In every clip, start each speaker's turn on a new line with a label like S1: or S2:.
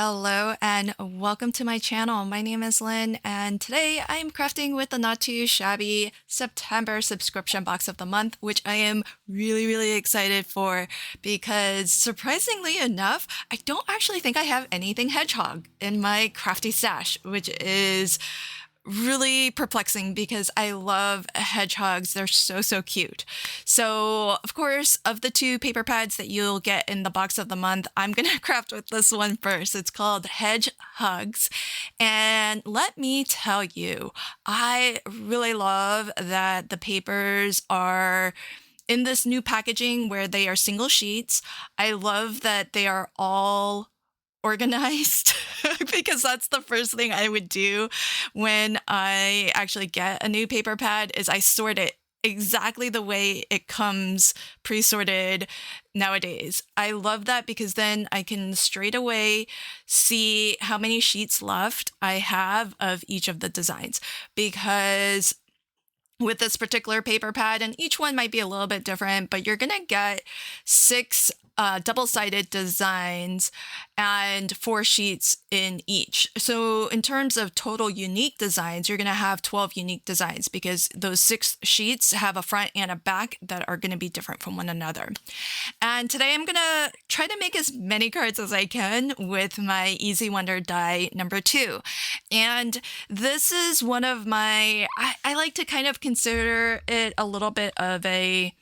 S1: Hello and welcome to my channel. My name is Lynn and today I am crafting with the not too shabby September subscription box of the month, which I am really excited for because surprisingly enough, I don't actually think I have anything hedgehog in my crafty stash, which is really perplexing because I love hedgehogs. They're so cute. So, of course, of the two paper pads that you'll get in the box of the month, I'm going to craft with this one first. It's called Hedgehugs. And let me tell you, I really love that the papers are in this new packaging where they are single sheets. I love that they are all organized because that's the first thing I would do when I actually get a new paper pad is I sort it exactly the way it comes pre-sorted nowadays. I love that because then I can straight away see how many sheets left I have of each of the designs, because with this particular paper pad, and each one might be a little bit different, but you're gonna get 6 double-sided designs and 4 sheets in each. So in terms of total unique designs, you're gonna have 12 unique designs because those 6 sheets have a front and a back that are gonna be different from one another. And today I'm gonna try to make as many cards as I can with my Easy Wonder die number 2. And this is one of my, I like to kind of consider it a little bit of a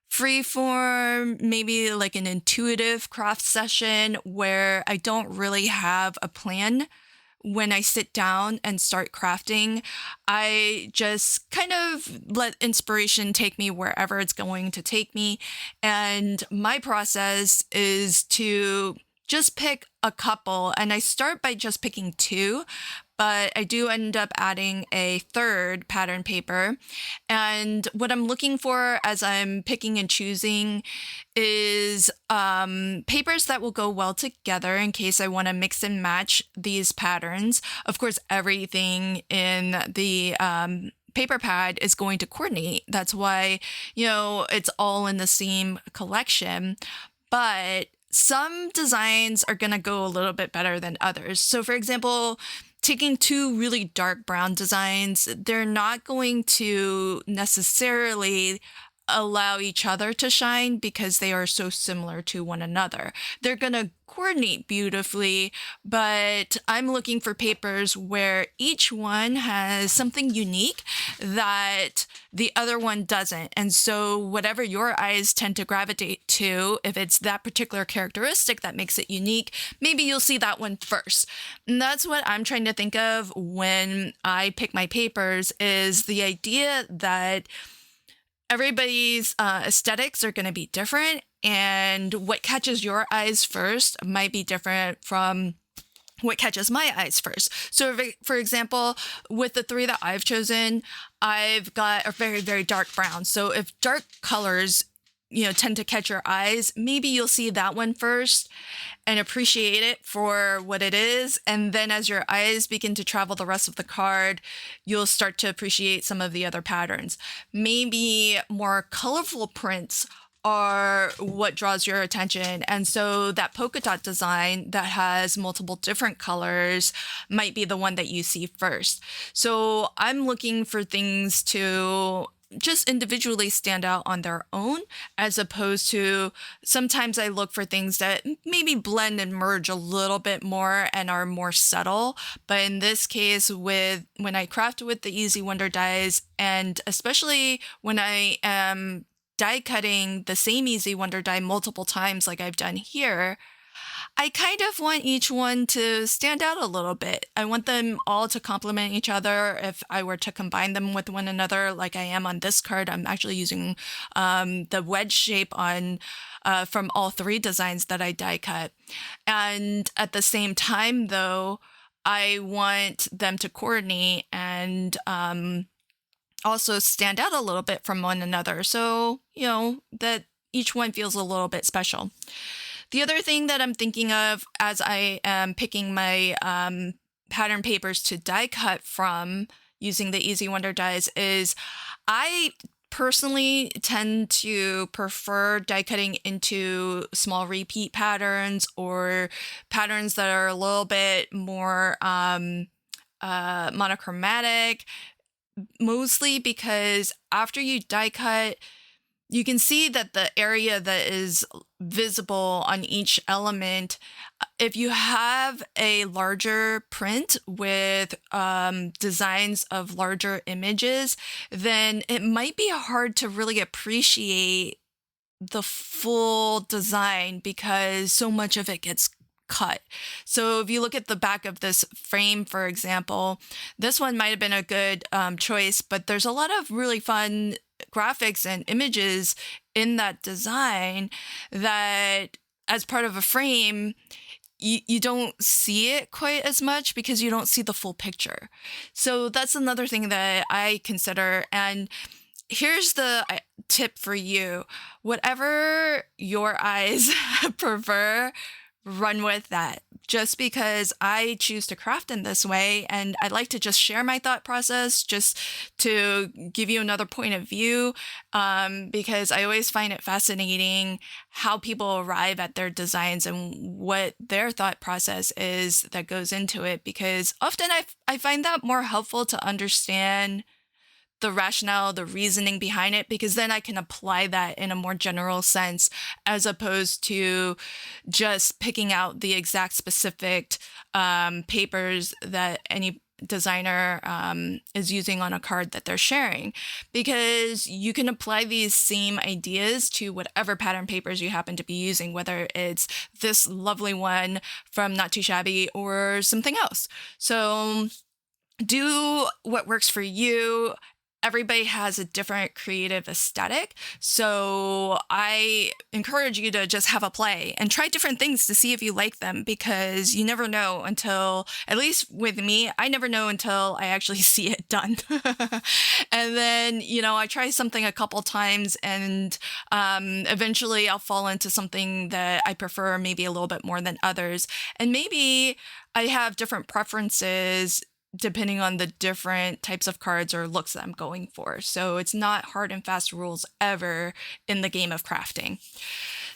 S1: free form, maybe like an intuitive craft session where I don't really have a plan when I sit down and start crafting. I just kind of let inspiration take me wherever it's going to take me. And my process is to just pick a couple, and I start by just picking 2, but I do end up adding a third pattern paper. And what I'm looking for as I'm picking and choosing is papers that will go well together in case I want to mix and match these patterns. Of course, everything in the paper pad is going to coordinate. That's why, it's all in the same collection. But some designs are going to go a little bit better than others. So for example, taking 2 really dark brown designs, they're not going to necessarily allow each other to shine because they are so similar to one another. They're going to coordinate beautifully, but I'm looking for papers where each one has something unique that the other one doesn't. And so whatever your eyes tend to gravitate to, if it's that particular characteristic that makes it unique, maybe you'll see that one first. And that's what I'm trying to think of when I pick my papers, is the idea that everybody's aesthetics are going to be different, and what catches your eyes first might be different from what catches my eyes first. So for example, with the 3 that I've chosen, I've got a very dark brown. So if dark colors tend to catch your eyes, maybe you'll see that one first and appreciate it for what it is. And then as your eyes begin to travel the rest of the card, you'll start to appreciate some of the other patterns. Maybe more colorful prints are what draws your attention. And so that polka dot design that has multiple different colors might be the one that you see first. So I'm looking for things to just individually stand out on their own, as opposed to sometimes I look for things that maybe blend and merge a little bit more and are more subtle. But in this case, when I craft with the Easy Wonder dies, and especially when I am die cutting the same Easy Wonder die multiple times like I've done here, I kind of want each one to stand out a little bit. I want them all to complement each other. If I were to combine them with one another, like I am on this card, I'm actually using the wedge shape on from all 3 designs that I die cut. And at the same time, though, I want them to coordinate and also stand out a little bit from one another. So, that each one feels a little bit special. The other thing that I'm thinking of as I am picking my pattern papers to die cut from using the Easy Wonder dies is I personally tend to prefer die cutting into small repeat patterns or patterns that are a little bit more monochromatic, mostly because after you die cut, you can see that the area that is visible on each element, if you have a larger print with designs of larger images, then it might be hard to really appreciate the full design because so much of it gets cut. So if you look at the back of this frame, for example, this one might have been a good choice, but there's a lot of really fun graphics and images in that design that as part of a frame, you don't see it quite as much because you don't see the full picture. So that's another thing that I consider. And here's the tip for you. Whatever your eyes prefer, run with that. Just because I choose to craft in this way, and I'd like to just share my thought process just to give you another point of view, because I always find it fascinating how people arrive at their designs and what their thought process is that goes into it, because often I find that more helpful to understand the rationale, the reasoning behind it, because then I can apply that in a more general sense, as opposed to just picking out the exact specific papers that any designer is using on a card that they're sharing, because you can apply these same ideas to whatever pattern papers you happen to be using, whether it's this lovely one from Not Too Shabby or something else. So do what works for you. Everybody has a different creative aesthetic. So I encourage you to just have a play and try different things to see if you like them, because you never know until, at least with me, I never know until I actually see it done. And then, I try something a couple times and eventually I'll fall into something that I prefer maybe a little bit more than others. And maybe I have different preferences depending on the different types of cards or looks that I'm going for. So it's not hard and fast rules ever in the game of crafting.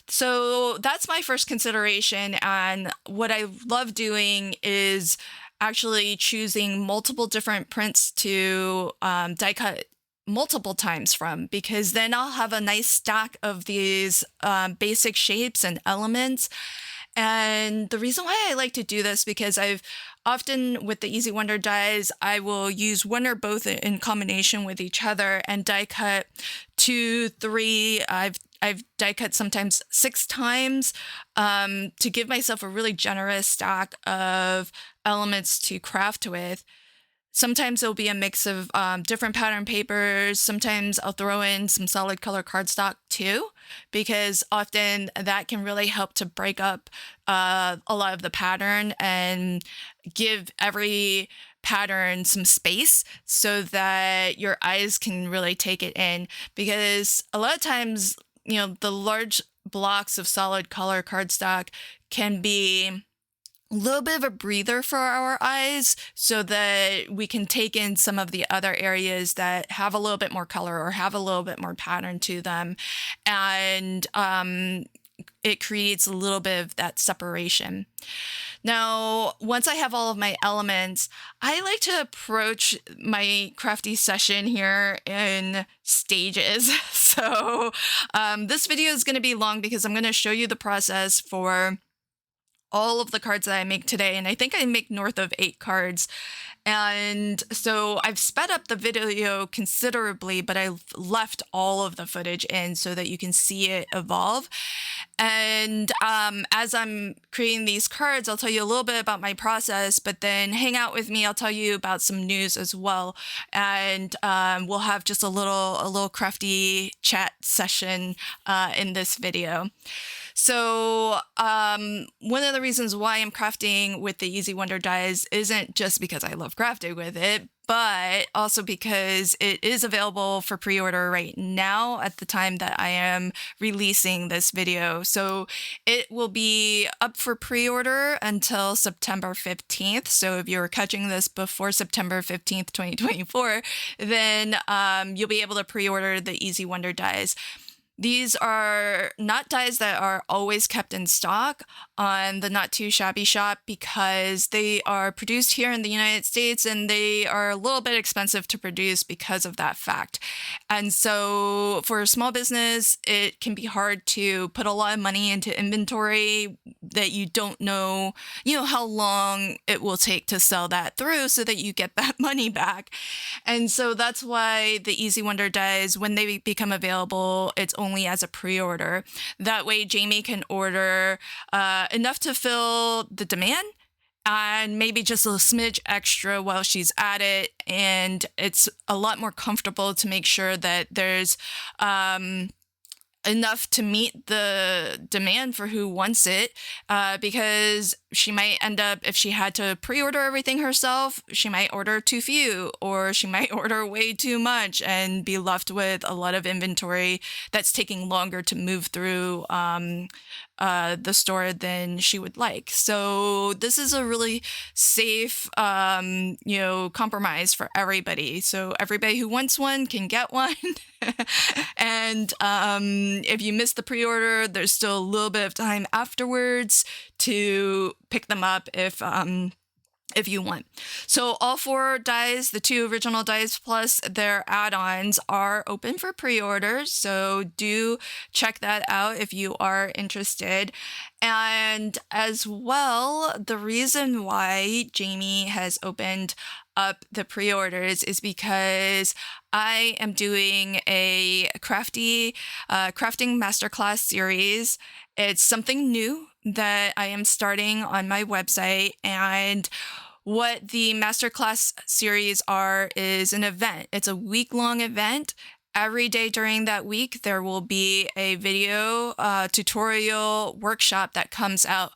S1: So that's my first consideration. And what I love doing is actually choosing multiple different prints to die cut multiple times from, because then I'll have a nice stack of these basic shapes and elements. And the reason why I like to do this, because I've often with the Easy Wonder dies, I will use one or both in combination with each other and die cut 2, 3. I've die cut sometimes 6 times to give myself a really generous stack of elements to craft with. Sometimes it'll be a mix of different pattern papers. Sometimes I'll throw in some solid color cardstock too, because often that can really help to break up a lot of the pattern and give every pattern some space so that your eyes can really take it in. Because a lot of times, the large blocks of solid color cardstock can be a little bit of a breather for our eyes so that we can take in some of the other areas that have a little bit more color or have a little bit more pattern to them. And it creates a little bit of that separation. Now, once I have all of my elements, I like to approach my crafty session here in stages. So this video is going to be long because I'm going to show you the process for all of the cards that I make today. And I think I make north of 8 cards. And so I've sped up the video considerably, but I've left all of the footage in so that you can see it evolve. And as I'm creating these cards, I'll tell you a little bit about my process, but then hang out with me. I'll tell you about some news as well. And we'll have just a little crafty chat session in this video. So one of the reasons why I'm crafting with the Easy Wonder dies isn't just because I love crafted with it, but also because it is available for pre-order right now at the time that I am releasing this video. So it will be up for pre-order until September 15th. So if you're catching this before September 15th, 2024, then you'll be able to pre-order the Easy Wonder dies. These are not dies that are always kept in stock on the Not Too Shabby shop because they are produced here in the United States and they are a little bit expensive to produce because of that fact. And so for a small business, it can be hard to put a lot of money into inventory that you don't know, how long it will take to sell that through so that you get that money back. And so that's why the Easy Wonder dies, when they become available, it's only as a pre-order. That way Jamie can order enough to fill the demand and maybe just a smidge extra while she's at it. And it's a lot more comfortable to make sure that there's enough to meet the demand for who wants it, because she might end up, if she had to pre-order everything herself, she might order too few, or she might order way too much and be left with a lot of inventory that's taking longer to move through the store than she would like. So this is a really safe, compromise for everybody. So everybody who wants one can get one. And if you miss the pre-order, there's still a little bit of time afterwards to pick them up if you want. So all 4 dies, the 2 original dies plus their add-ons, are open for pre-order. So do check that out if you are interested. And as well, the reason why Jamie has opened up the pre-orders is because I am doing a crafting masterclass series. It's something new that I am starting on my website, and what the masterclass series is an event. It's a week-long event. Every day during that week, there will be a video tutorial workshop that comes out.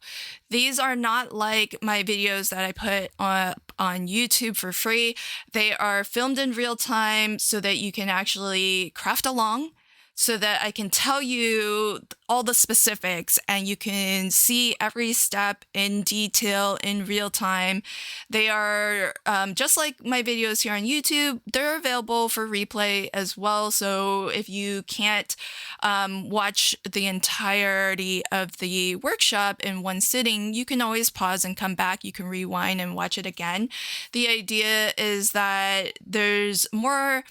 S1: These are not like my videos that I put on YouTube for free. They are filmed in real time so that you can actually craft along, so that I can tell you all the specifics and you can see every step in detail in real time. They are just like my videos here on YouTube. They're available for replay as well. So if you can't watch the entirety of the workshop in one sitting, you can always pause and come back. You can rewind and watch it again. The idea is that there's more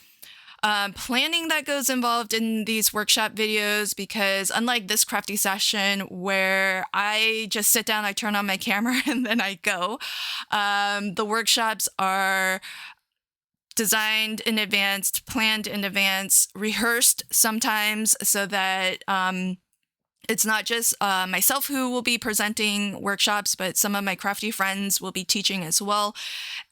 S1: planning that goes involved in these workshop videos, because unlike this crafty session where I just sit down, I turn on my camera and then I go, the workshops are designed in advance, planned in advance, rehearsed sometimes, so that it's not just myself who will be presenting workshops, but some of my crafty friends will be teaching as well.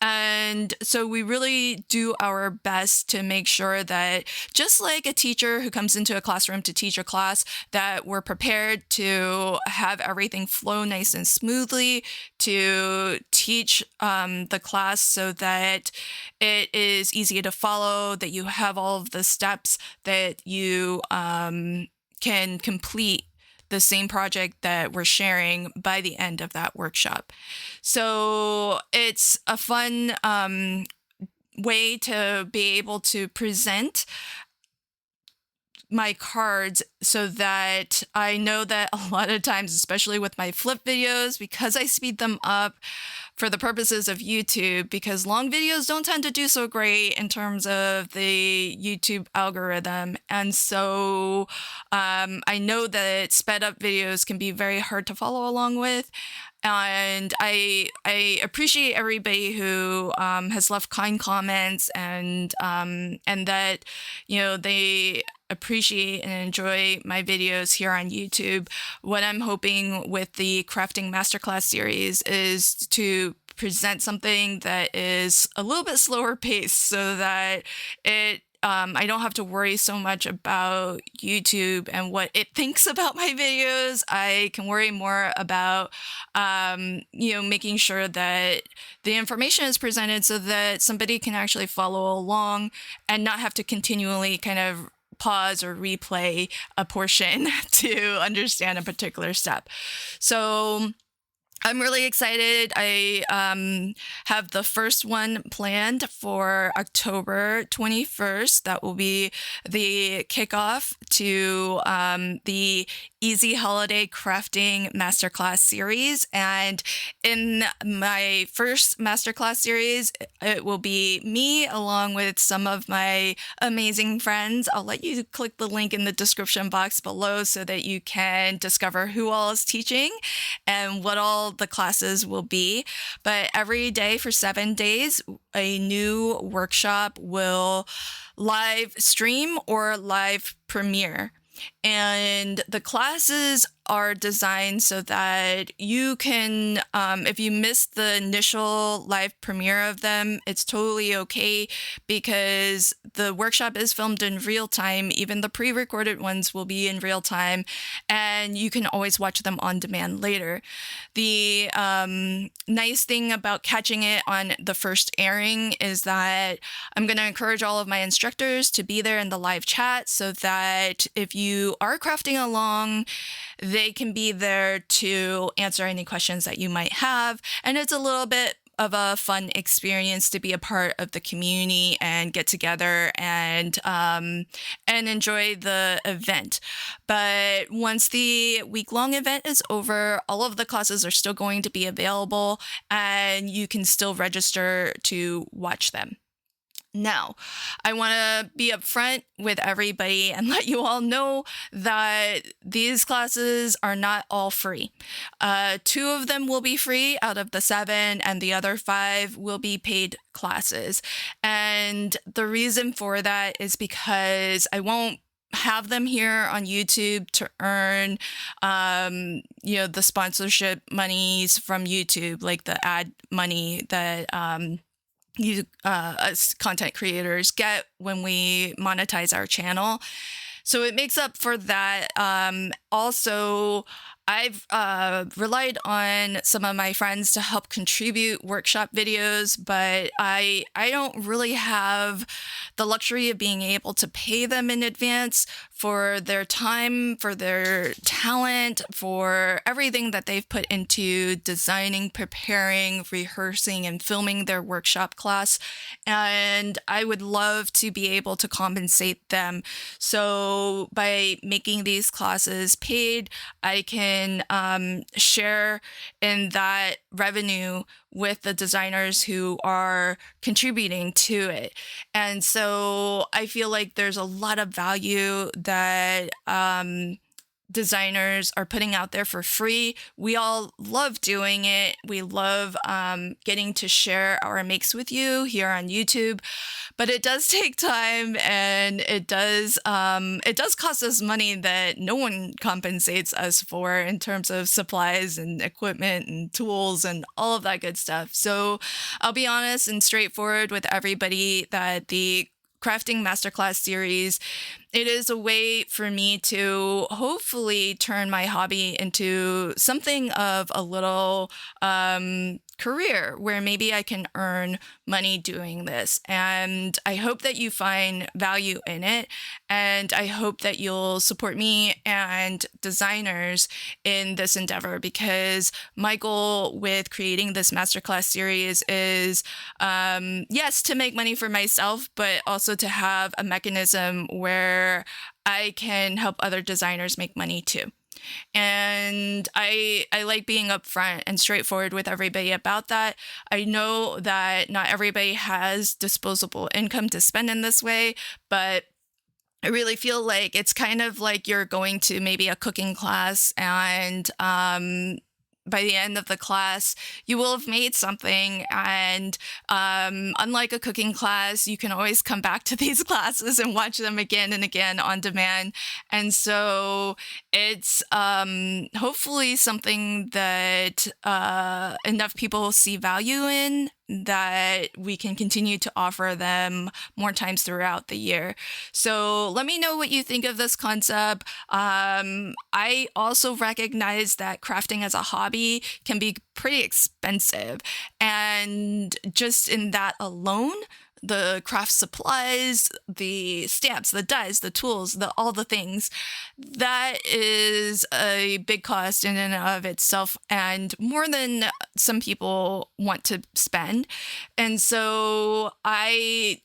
S1: And so we really do our best to make sure that, just like a teacher who comes into a classroom to teach a class, that we're prepared to have everything flow nice and smoothly, to teach the class so that it is easy to follow, that you have all of the steps, that you can complete the same project that we're sharing by the end of that workshop. So it's a fun way to be able to present my cards, so that I know that a lot of times, especially with my flip videos, because I speed them up for the purposes of YouTube, because long videos don't tend to do so great in terms of the YouTube algorithm. And so I know that sped up videos can be very hard to follow along with. And I appreciate everybody who has left kind comments and that, they appreciate and enjoy my videos here on YouTube. What I'm hoping with the Crafting Masterclass series is to present something that is a little bit slower paced, so that it I don't have to worry so much about YouTube and what it thinks about my videos. I can worry more about, making sure that the information is presented so that somebody can actually follow along and not have to continually kind of pause or replay a portion to understand a particular step. So I'm really excited. I have the first one planned for October 21st. That will be the kickoff to the Easy Holiday Crafting Masterclass series. And in my first masterclass series, it will be me along with some of my amazing friends. I'll let you click the link in the description box below so that you can discover who all is teaching and what all the classes will be. But every day for 7 days, a new workshop will live stream or live premiere. And the classes are designed so that you can, if you missed the initial live premiere of them, it's totally okay because the workshop is filmed in real time. Even the pre-recorded ones will be in real time, and you can always watch them on demand later. The nice thing about catching it on the first airing is that I'm going to encourage all of my instructors to be there in the live chat so that if you are crafting along, they can be there to answer any questions that you might have. And it's a little bit of a fun experience to be a part of the community and get together and enjoy the event. But once the week-long event is over, all of the classes are still going to be available and you can still register to watch them. Now, I want to be upfront with everybody and let you all know that these classes are not all free. 2 of them will be free out of the 7, and the other 5 will be paid classes. And the reason for that is because I won't have them here on YouTube to earn, the sponsorship monies from YouTube, like the ad money that you as content creators get when we monetize our channel. So it makes up for that. Also, I've relied on some of my friends to help contribute workshop videos, but I don't really have the luxury of being able to pay them in advance for their time, for their talent, for everything that they've put into designing, preparing, rehearsing, and filming their workshop class. And I would love to be able to compensate them. So by making these classes paid, I can share in that revenue with the designers who are contributing to it. And so I feel like there's a lot of value that designers are putting out there for free. We all love doing it. We love getting to share our makes with you here on YouTube, but it does take time, and it does cost us money that no one compensates us for in terms of supplies and equipment and tools and all of that good stuff. So I'll be honest and straightforward with everybody that the Crafting Masterclass series, it is a way for me to hopefully turn my hobby into something of a little career where maybe I can earn money doing this. And I hope that you find value in it. And I hope that you'll support me and designers in this endeavor, because my goal with creating this masterclass series is, yes, to make money for myself, but also to have a mechanism where I can help other designers make money too. And I like being upfront and straightforward with everybody about that. I know that not everybody has disposable income to spend in this way, but I really feel like it's kind of like you're going to maybe a cooking class, and by the end of the class, you will have made something. And unlike a cooking class, you can always come back to these classes and watch them again and again on demand. And so it's hopefully something that enough people see value in that we can continue to offer them more times throughout the year. So let me know what you think of this concept. I also recognize that crafting as a hobby can be pretty expensive, and just in that alone, the craft supplies, the stamps, the dies, the tools, all the things, that is a big cost in and of itself, and more than some people want to spend. And so I,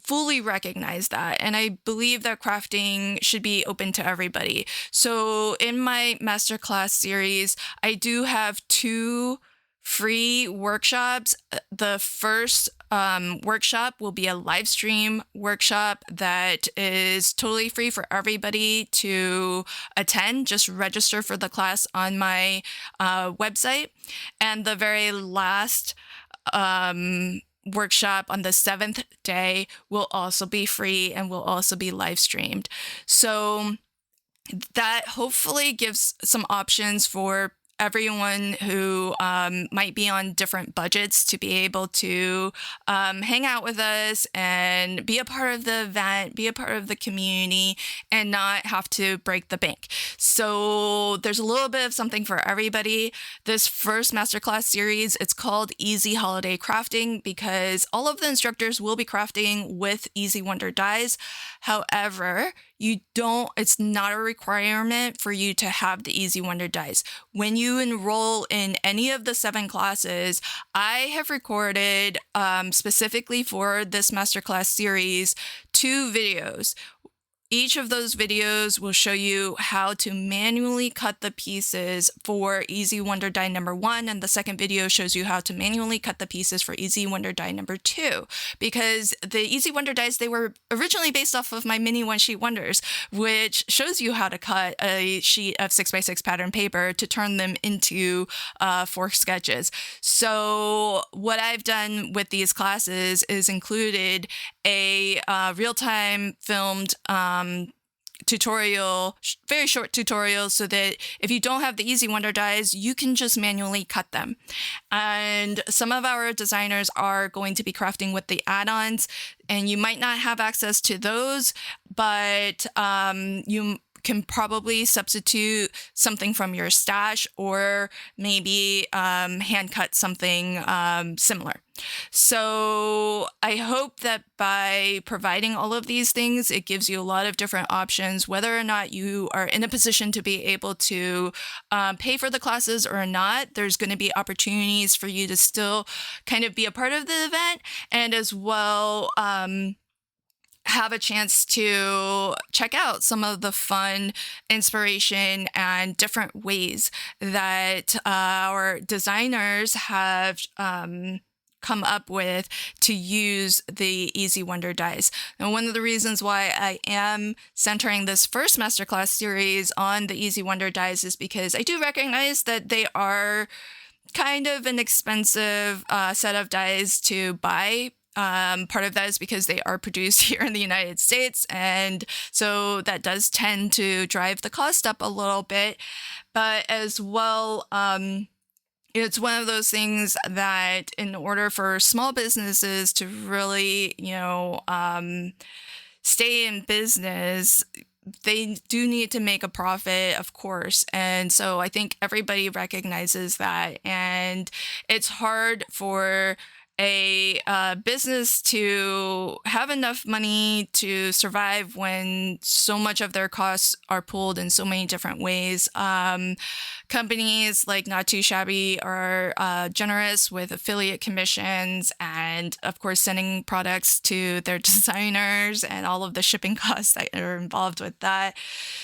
S1: fully recognize that, and I believe that crafting should be open to everybody. So in my masterclass series, I do have 2 free workshops. The first workshop will be a live stream workshop that is totally free for everybody to attend. Just register for the class on my website. And the very last workshop on the 7th day will also be free and will also be live streamed. So that hopefully gives some options for everyone who might be on different budgets to be able to hang out with us and be a part of the event, be a part of the community, and not have to break the bank. So there's a little bit of something for everybody. This first masterclass series, it's called Easy Holiday Crafting because all of the instructors will be crafting with Easy Wonder dies. However, it's not a requirement for you to have the Easy Wonder dies. When you enroll in any of the 7 classes, I have recorded specifically for this masterclass series 2 videos. Each of those videos will show you how to manually cut the pieces for Easy Wonder die number 1, and the second video shows you how to manually cut the pieces for Easy Wonder die number 2. Because the Easy Wonder dies, they were originally based off of my mini one sheet wonders, which shows you how to cut a sheet of 6x6 pattern paper to turn them into 4 sketches. So what I've done with these classes is included a real-time filmed tutorial, very short tutorial, so that if you don't have the Easy Wonder dies, you can just manually cut them. And some of our designers are going to be crafting with the add-ons, and you might not have access to those, but you can probably substitute something from your stash, or maybe hand cut something similar. So I hope that by providing all of these things, it gives you a lot of different options, whether or not you are in a position to be able to pay for the classes or not. There's going to be opportunities for you to still kind of be a part of the event, and as well have a chance to check out some of the fun inspiration and different ways that our designers have come up with to use the Easy Wonder dies. Now, one of the reasons why I am centering this first masterclass series on the Easy Wonder dies is because I do recognize that they are kind of an expensive set of dies to buy. Part of that is because they are produced here in the United States, and so that does tend to drive the cost up a little bit. But as well, it's one of those things that in order for small businesses to really, stay in business, they do need to make a profit, of course. And so I think everybody recognizes that. And it's hard for a business to have enough money to survive when so much of their costs are pulled in so many different ways. Companies like Not Too Shabby are generous with affiliate commissions and, of course, sending products to their designers and all of the shipping costs that are involved with that.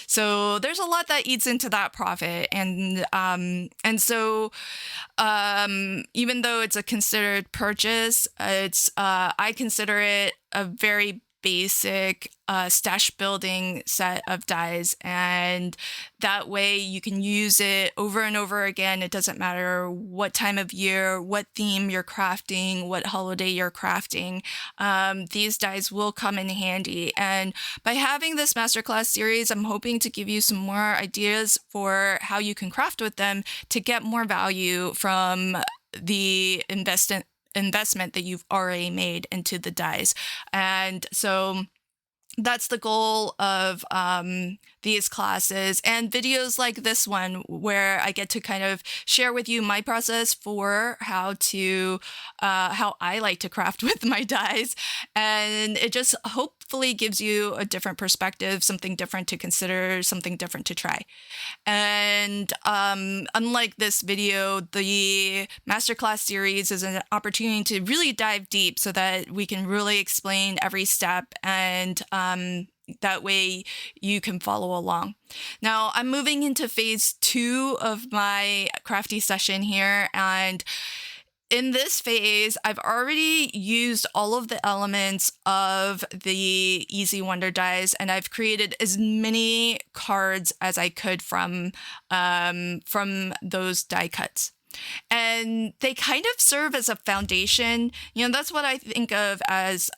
S1: So there's a lot that eats into that profit. And so even though it's a considered purchase, I consider it a very basic stash building set of dies, and that way you can use it over and over again. It doesn't matter what time of year, what theme you're crafting, what holiday you're crafting. These dies will come in handy, and by having this masterclass series, I'm hoping to give you some more ideas for how you can craft with them to get more value from the investment that you've already made into the dies. And so that's the goal of these classes and videos like this one, where I get to kind of share with you my process for how I like to craft with my dies. And it just hopefully gives you a different perspective, something different to consider, something different to try. And unlike this video, the masterclass series is an opportunity to really dive deep so that we can really explain every step, and that way you can follow along. Now, I'm moving into phase 2 of my crafty session here, and in this phase, I've already used all of the elements of the Easy Wonder dies, and I've created as many cards as I could from those die cuts. And they kind of serve as a foundation. That's what I think of as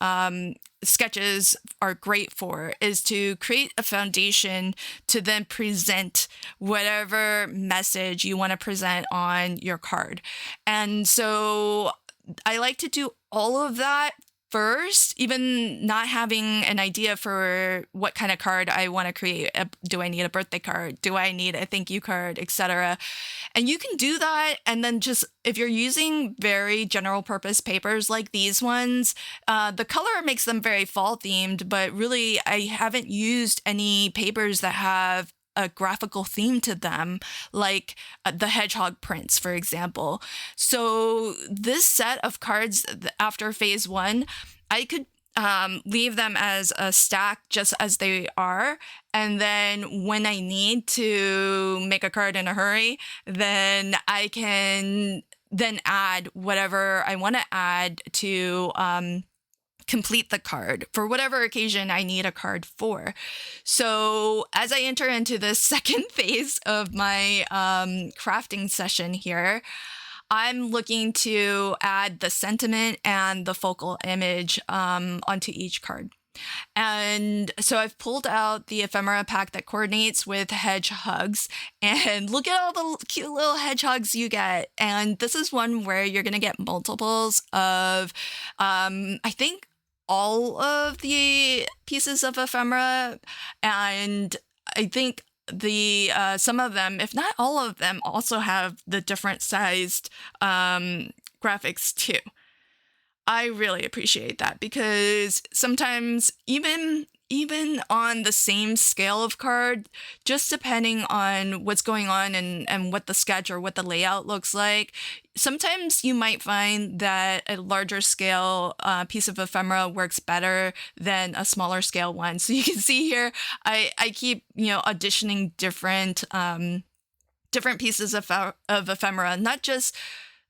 S1: sketches are great for, is to create a foundation to then present whatever message you want to present on your card. And so I like to do all of that first, even not having an idea for what kind of card I want to create. Do I need a birthday card? Do I need a thank you card, etc.? And you can do that, and then just, if you're using very general purpose papers like these ones, the color makes them very fall themed, but really I haven't used any papers that have a graphical theme to them, like the hedgehog prints, for example. So this set of cards after phase 1, I could leave them as a stack just as they are. And then when I need to make a card in a hurry, then I can then add whatever I want to add to complete the card for whatever occasion I need a card for. So as I enter into the second phase of my crafting session here, I'm looking to add the sentiment and the focal image onto each card. And so I've pulled out the ephemera pack that coordinates with hedgehogs, and look at all the cute little hedgehogs you get. And this is one where you're going to get multiples of, I think, all of the pieces of ephemera, and I think the some of them, if not all of them, also have the different sized graphics too. I really appreciate that, because sometimes even on the same scale of card, just depending on what's going on and what the sketch or what the layout looks like, sometimes you might find that a larger scale piece of ephemera works better than a smaller scale one. So you can see here, I keep auditioning different pieces of ephemera, not just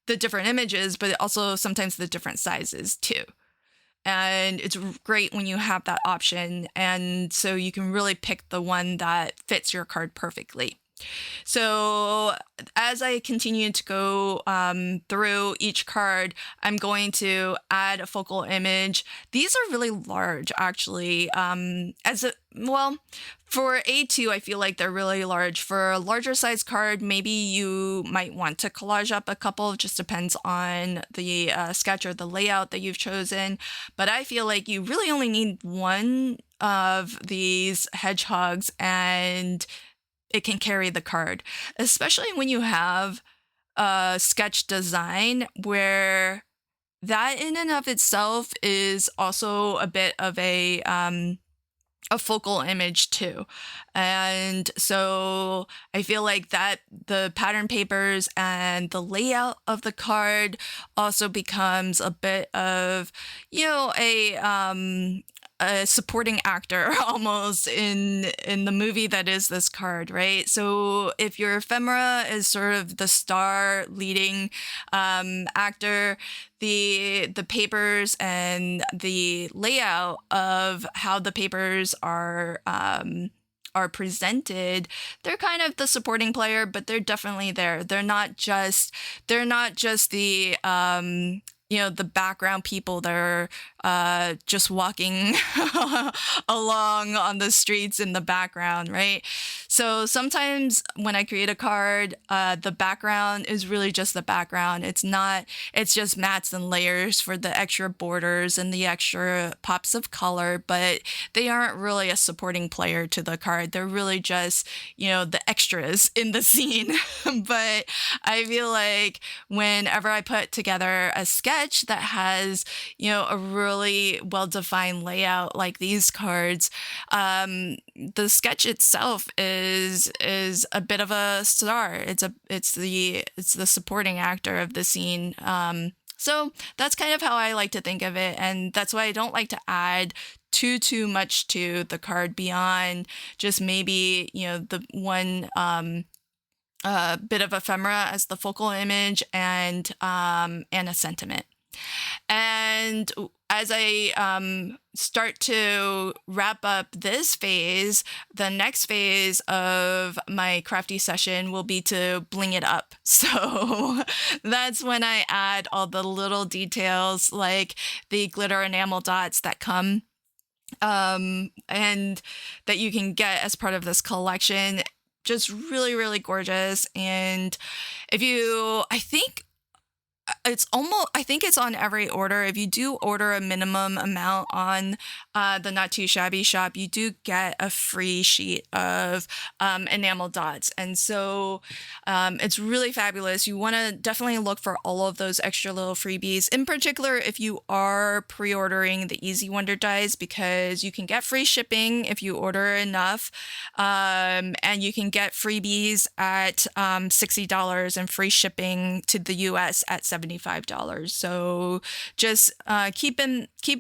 S1: the different images, but also sometimes the different sizes too. And it's great when you have that option, and so you can really pick the one that fits your card perfectly. So as I continue to go through each card, I'm going to add a focal image. These are really large, actually. For A2, I feel like they're really large. For a larger size card, maybe you might want to collage up a couple. It just depends on the sketch or the layout that you've chosen. But I feel like you really only need one of these hedgehogs, and it can carry the card, especially when you have a sketch design where that in and of itself is also a bit of a focal image too. And so I feel like that the pattern papers and the layout of the card also becomes a bit of, a supporting actor almost in the movie that is this card, right? So if your ephemera is sort of the star leading actor, the papers and the layout of how the papers are presented, they're kind of the supporting player, but they're definitely there. They're not just the the background people that are just walking along on the streets in the background, right? So sometimes when I create a card, the background is really just the background. It's just mats and layers for the extra borders and the extra pops of color, but they aren't really a supporting player to the card. They're really just, the extras in the scene. But I feel like whenever I put together a sketch that has, a really well-defined layout like these cards, the sketch itself is a bit of a star. It's the supporting actor of the scene. So that's kind of how I like to think of it, and that's why I don't like to add too much to the card beyond just maybe the one bit of ephemera as the focal image and a sentiment. And as I start to wrap up this phase, the next phase of my crafty session will be to bling it up. So that's when I add all the little details like the glitter enamel dots that come and that you can get as part of this collection. Just really, really gorgeous. And I think it's on every order. If you do order a minimum amount on the Not Too Shabby shop, you do get a free sheet of enamel dots. And so it's really fabulous. You want to definitely look for all of those extra little freebies, in particular if you are pre-ordering the Easy Wonder dies, because you can get free shipping if you order enough. And you can get freebies at $60 and free shipping to the US at $75. So just keep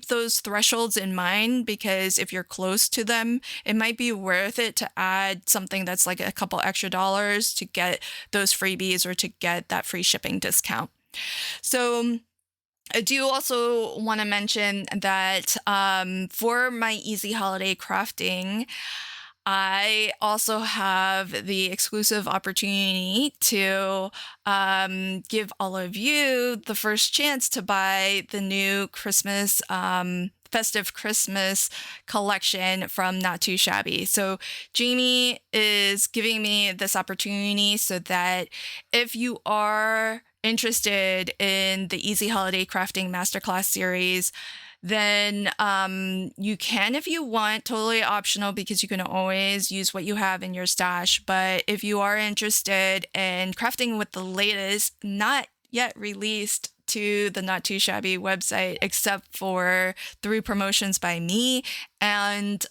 S1: those thresholds in mind, because if you're close to them, it might be worth it to add something that's like a couple extra dollars to get those freebies or to get that free shipping discount. So I do also want to mention that for my easy holiday crafting, I also have the exclusive opportunity to give all of you the first chance to buy the new Christmas festive Christmas collection from Not Too Shabby. So Jamie is giving me this opportunity so that if you are interested in the Easy Holiday Crafting Masterclass series, then you can if you want, totally optional, because you can always use what you have in your stash. But if you are interested in crafting with the latest, not yet released to the Not Too Shabby website, except for through promotions by me and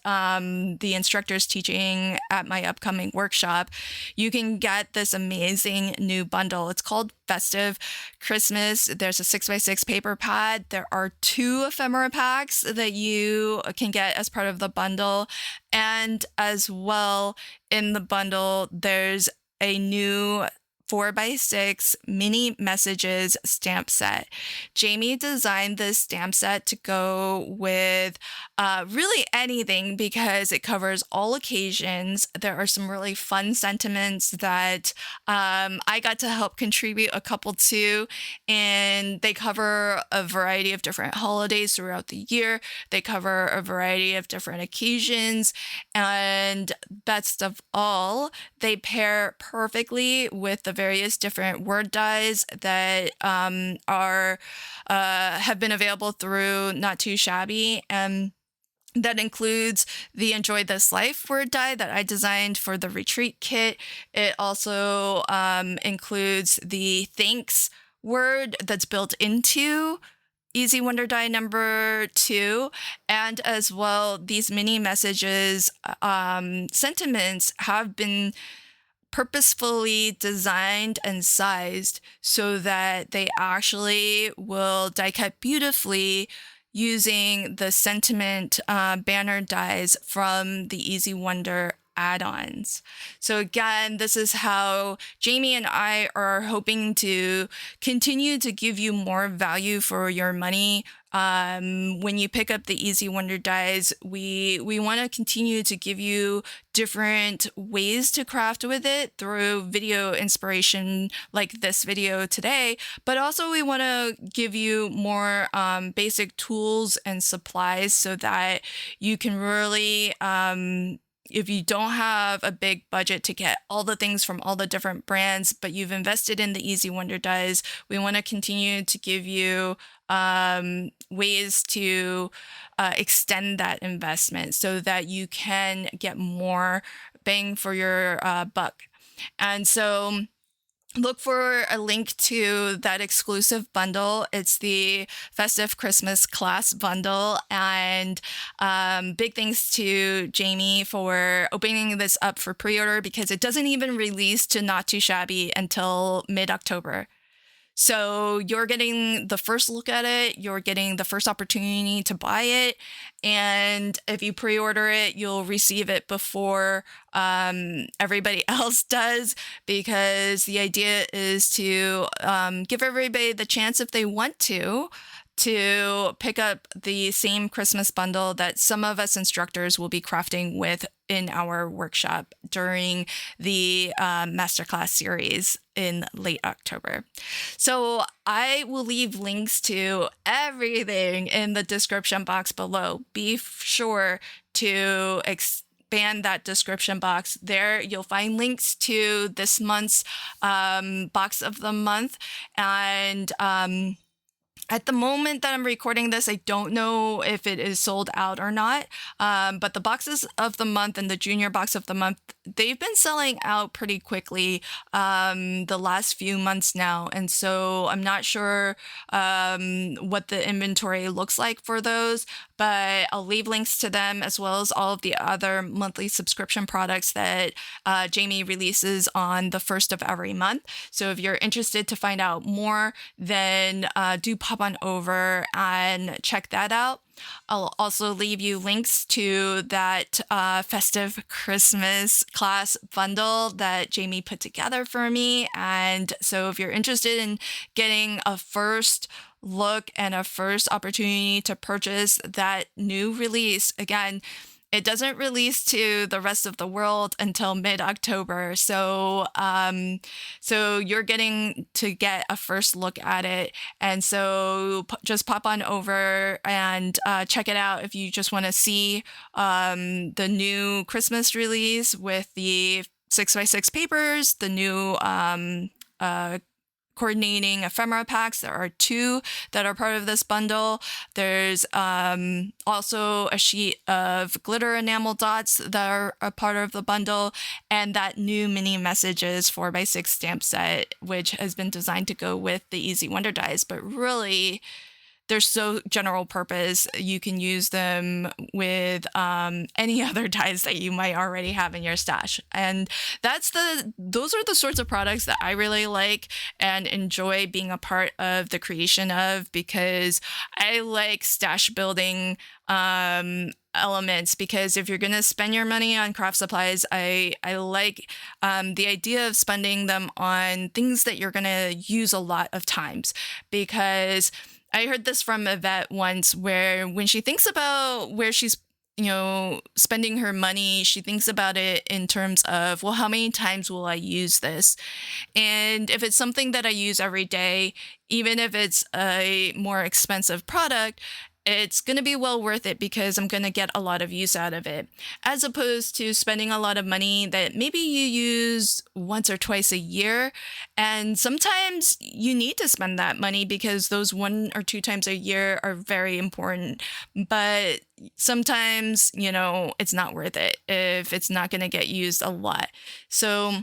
S1: the instructors teaching at my upcoming workshop, you can get this amazing new bundle. It's called Festive Christmas. There's a 6x6 paper pad. There are 2 ephemera packs that you can get as part of the bundle. And as well, in the bundle, there's a new 4x6 mini messages stamp set. Jamie designed this stamp set to go with really anything, because it covers all occasions. There are some really fun sentiments that I got to help contribute a couple to, and they cover a variety of different holidays throughout the year. They cover a variety of different occasions, and best of all, they pair perfectly with the various different word dies that have been available through Not Too Shabby. And that includes the Enjoy This Life word die that I designed for the retreat kit. It also includes the thanks word that's built into Easy Wonder die number 2, and as well, these mini messages sentiments have been purposefully designed and sized so that they actually will die cut beautifully using the sentiment banner dies from the Easy Wonder add-ons. So again, this is how Jamie and I are hoping to continue to give you more value for your money when you pick up the Easy Wonder dies, we want to continue to give you different ways to craft with it through video inspiration like this video today, but also we want to give you more basic tools and supplies so that you can really if you don't have a big budget to get all the things from all the different brands, but you've invested in the Easy Wonder dies, we want to continue to give you ways to extend that investment so that you can get more bang for your buck. And so look for a link to that exclusive bundle. It's the Festive Christmas Class bundle. And big thanks to Jamie for opening this up for pre-order because it doesn't even release to Not Too Shabby until mid-October. So you're getting the first look at it, you're getting the first opportunity to buy it, and if you pre-order it, you'll receive it before everybody else does, because the idea is to give everybody the chance, if they want to pick up the same Christmas bundle that some of us instructors will be crafting with in our workshop during the masterclass series in late October. So I will leave links to everything in the description box below. Be sure to expand that description box. There you'll find links to this month's box of the month, and at the moment that I'm recording this, I don't know if it is sold out or not, but the boxes of the month and the junior box of the month, they've been selling out pretty quickly the last few months now. And so I'm not sure what the inventory looks like for those, but I'll leave links to them as well as all of the other monthly subscription products that Jamie releases on the first of every month. So if you're interested to find out more, then do pop on over and check that out. I'll also leave you links to that festive Christmas class bundle that Jamie put together for me. And so if you're interested in getting a first look and a first opportunity to purchase that new release, again, it doesn't release to the rest of the world until mid-October. So you're getting to get a first look at it. And so just pop on over and check it out if you just want to see the new Christmas release with the 6x6 papers, the new coordinating ephemera packs. There are 2 that are part of this bundle. There's also a sheet of glitter enamel dots that are a part of the bundle, and that new mini messages 4x6 stamp set, which has been designed to go with the Easy Wonder dies, but really they're so general purpose. You can use them with any other dies that you might already have in your stash. And those are the sorts of products that I really like and enjoy being a part of the creation of, because I like stash building elements, because if you're going to spend your money on craft supplies, I like the idea of spending them on things that you're going to use a lot of times, because I heard this from Yvette once, where when she thinks about where she's, spending her money, she thinks about it in terms of, well, how many times will I use this? And if it's something that I use every day, even if it's a more expensive product, it's going to be well worth it because I'm going to get a lot of use out of it, as opposed to spending a lot of money that maybe you use once or twice a year. And sometimes you need to spend that money because those 1 or 2 times a year are very important. But sometimes, it's not worth it if it's not going to get used a lot. So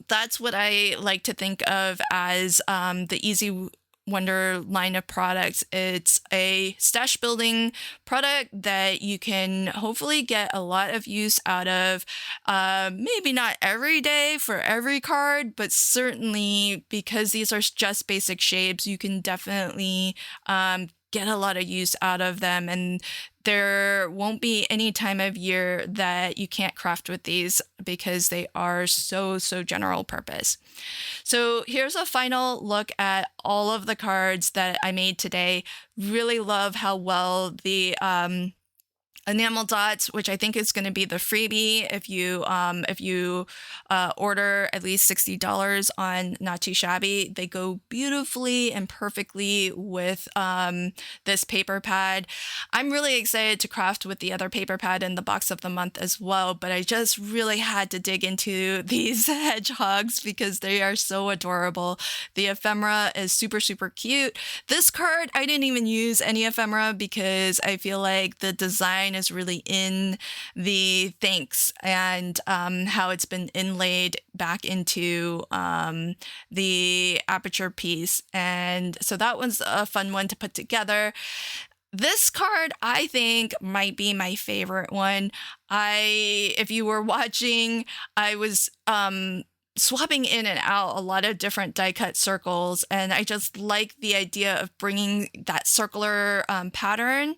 S1: that's what I like to think of as the Easy Wonder line of products. It's a stash building product that you can hopefully get a lot of use out of. Maybe not every day for every card, but certainly because these are just basic shapes, you can definitely get a lot of use out of them. And there won't be any time of year that you can't craft with these because they are so general purpose. So here's a final look at all of the cards that I made today. Really love how well the enamel dots, which I think is going to be the freebie if you order at least $60 on Not Too Shabby. They go beautifully and perfectly with this paper pad. I'm really excited to craft with the other paper pad in the box of the month as well, but I just really had to dig into these hedgehogs because they are so adorable. The ephemera is super cute. This card, I didn't even use any ephemera because I feel like the design is really in the thanks and how it's been inlaid back into the aperture piece. And so that was a fun one to put together. This card, I think, might be my favorite one. If you were watching, I was swapping in and out a lot of different die cut circles, and I just like the idea of bringing that circular pattern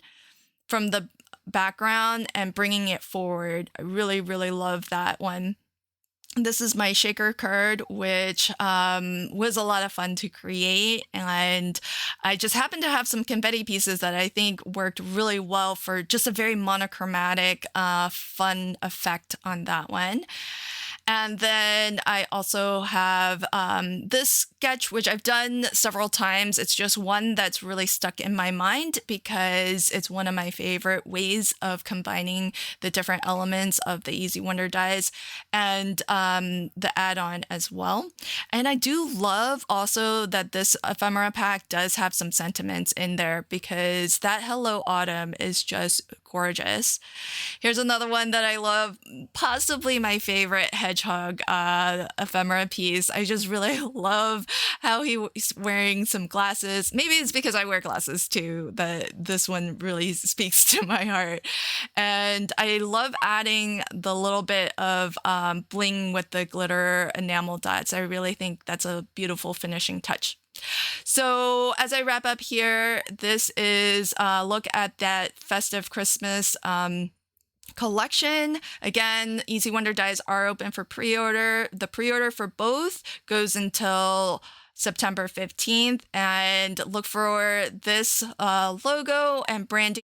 S1: from the background and bringing it forward. I really love that one. This is my shaker card, which was a lot of fun to create, and I just happened to have some confetti pieces that I think worked really well for just a very monochromatic fun effect on that one. And then I also have this sketch, which I've done several times. It's just one that's really stuck in my mind because it's one of my favorite ways of combining the different elements of the Easy Wonder dies and the add-on as well. And I do love also that this ephemera pack does have some sentiments in there because that Hello Autumn is just gorgeous. Here's another one that I love, possibly my favorite hedgehog ephemera piece. I just really love how he's wearing some glasses. Maybe it's because I wear glasses too that this one really speaks to my heart. And I love adding the little bit of bling with the glitter enamel dots. I really think that's a beautiful finishing touch. So as I wrap up here, this is a look at that festive Christmas collection. Again, Easy Wonder dies are open for pre-order. The pre-order for both goes until September 15th, and look for this logo and branding